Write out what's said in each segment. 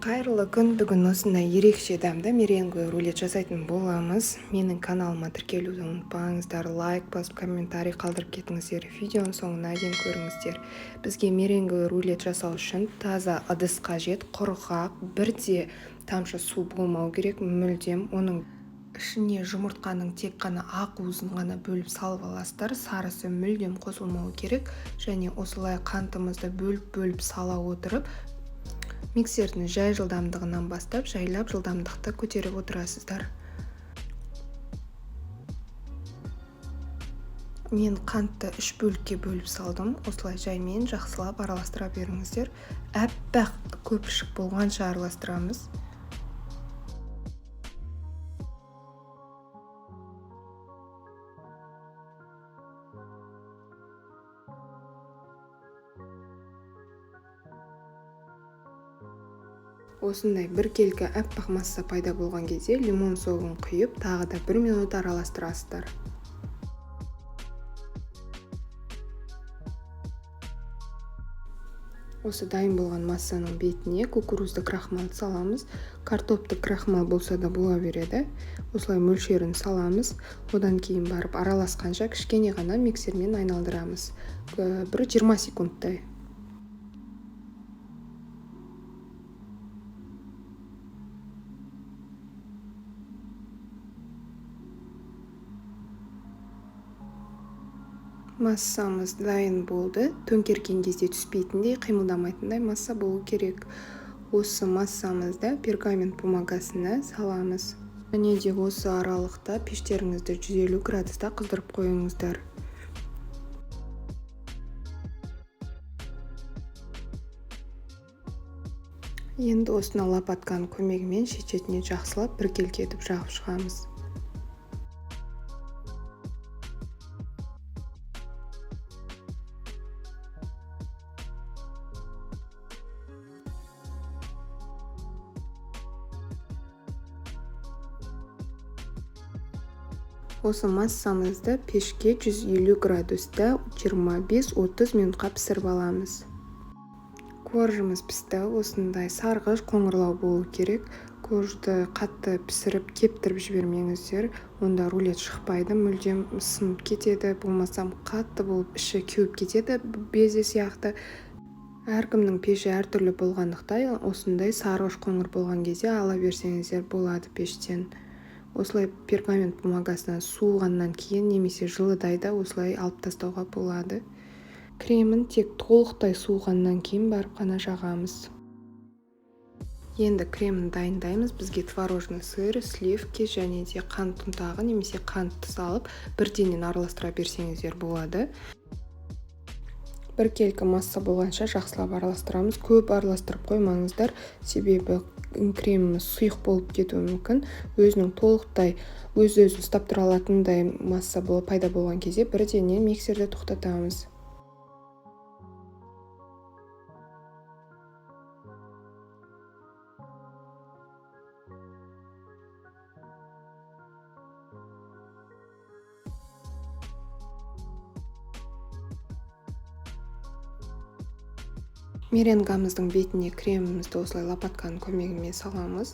Қайырлы күн. Бүгін осындай ерекше дәмді меренговый рулет жасайтын боламыз. Менің каналыма тіркелуді ұмытпаңыздар, лайк басып, комментарий қалдырып кетіңіздер. Видеоның соңына дейін көріңіздер. Бізге меренговый рулет жасау үшін таза ыдыс қажет, құрғақ, бірде тамшы су болмау керек, мүлдем. Оның ішіне жұмыртқаның тек қана ақ уызын ғана бөліп салып аласыздар. Сарысы мүлдем қосылмауы керек. Және осылай қантымызды бөліп сала отырып, миксердің жай жылдамдығынан бастап жайлап жылдамдықты көтеріп отырасыздар. Мен қантты 3 бөлікке бөліп салдым. Осылай жаймен жақсылап араластыра беріңіздер. Әппақ көпіршік болғанша араластырамыз. Осындай біркелкі әппақ масса пайда болған кезде лимон соғын құйып, тағы да 1 минут араластырасыздар. Осы дайын болған массаның бетіне кукурузды крахмал саламыз. Картопты крахмал болса да бола береді. Осылай мөлшерін саламыз. Одан кейін барып араласқанша кішкене ғана миксермен айналдырамыз. 20 секундтай. Массамыз дайын болды. Төңкерген кезде түспейтіндей, қимылдамайтындай масса болу керек. Осы массамызды пергамент бумагасына саламыз. Және де осы аралықта пештеріңізді 150 градуста қыздырып қойыңыздар. Енді осыны лопатканың көмегімен шет-шетіне жақсылап біркелкі етіп жағып шығамыз. Осы массамызды пешке 150 градуста 25-30 минутқа пісіріп аламыз. Коржымыз пісті. Осындай сарғыш қоңырлау болу керек. Коржды қатты пісіріп, кептіріп жібермеңіздер. Онда рулет шықпайды, мүлдем сынып кетеді. Болмасам қатты болып іші кеуіп кетеді, безе сияқты. Әркімнің пеші әртүрлі болғандықтан осындай сарғыш қоңыр болған кезде ала берсеңіздер болады пештен. Осылай пергамент бумагасынан суығаннан кейін немесе жылыдайда осылай алып тастауға болады. Кремін тек толықтай суығаннан кейін барып қана жағамыз. Енді кремін дайындаймыз. Бізге творожный сыр, сливки және де қант ұнтағы немесе қантты салып, бірденен араластыра берсеңіздер болады. Біркелкі масса болғанша жақсылап араластырамыз. Көп араластырып қоймаңыздар, себебі креміміз сұйық болып кетуі мүмкін. Өзінің толықтай өз-өзін ұстап тұра алатындай масса пайда болған кезде бірденен миксерді тоқтатамыз. Меренгамыздың бетіне кремімізді осылай лопатканың көмегімен саламыз.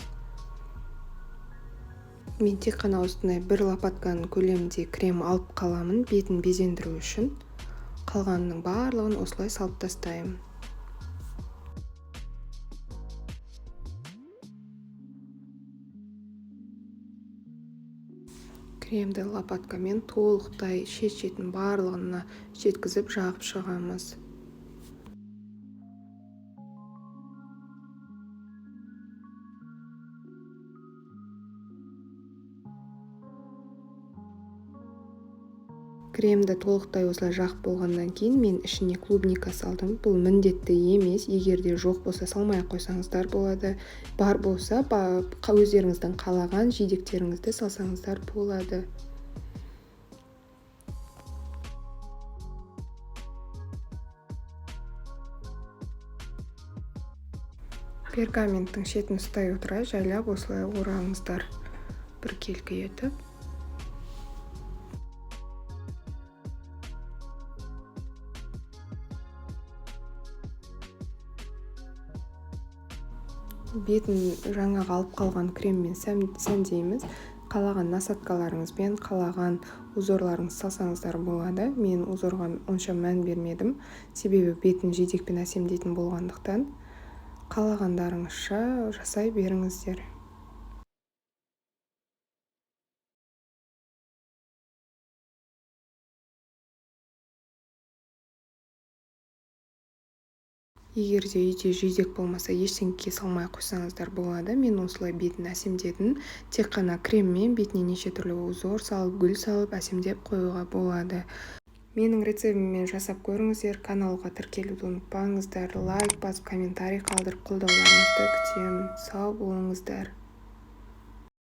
Мен тек қана осындай 1 лопатканың көлемінде крем алып қаламын, бетін безендіру үшін. Қалғанының барлығын осылай салып тастаймын. Кремді лопаткамен толықтай шет-шетін барлығына жеткізіп жағып шығамыз. Кремді толықтай осылай жағып болғаннан кейін мен ішіне клубника салдым. Бұл міндетті емес, егерде жоқ болса салмай қойсаңыздар болады. Бар болса, өздеріңіздің қалаған жидектеріңізді салсаңыздар болады. Пергаменттің шетін ұстай отыра жайлап осылай ораңыздар, біркелкі етіп. бетін жаңағы алып қалған креммен сәндейміз. Қалаған насадкаларыңызбен қалаған узорларыңыз салсаңыздар болады. Мен узорға онша мән бермедім, себебі бетін жидекпен әсемдейтін болғандықтан. Қалағандарыңызша жасай беріңіздер. Егер де үйде жидек болмаса ештеңеге салмай қойсаңыздар болады. Мен осылай бетін әсемдедім. Тек қана креммен бетіне неше түрлі узор салып, гүл салып әсемдеп қоюға болады. Менің рецептіммен жасап көріңіздер. Каналға тіркелуді ұмытпаңыздар. Лайк басып, комментарий қалдырып қолдауларыңызды күтемін. Сау болыңыздар.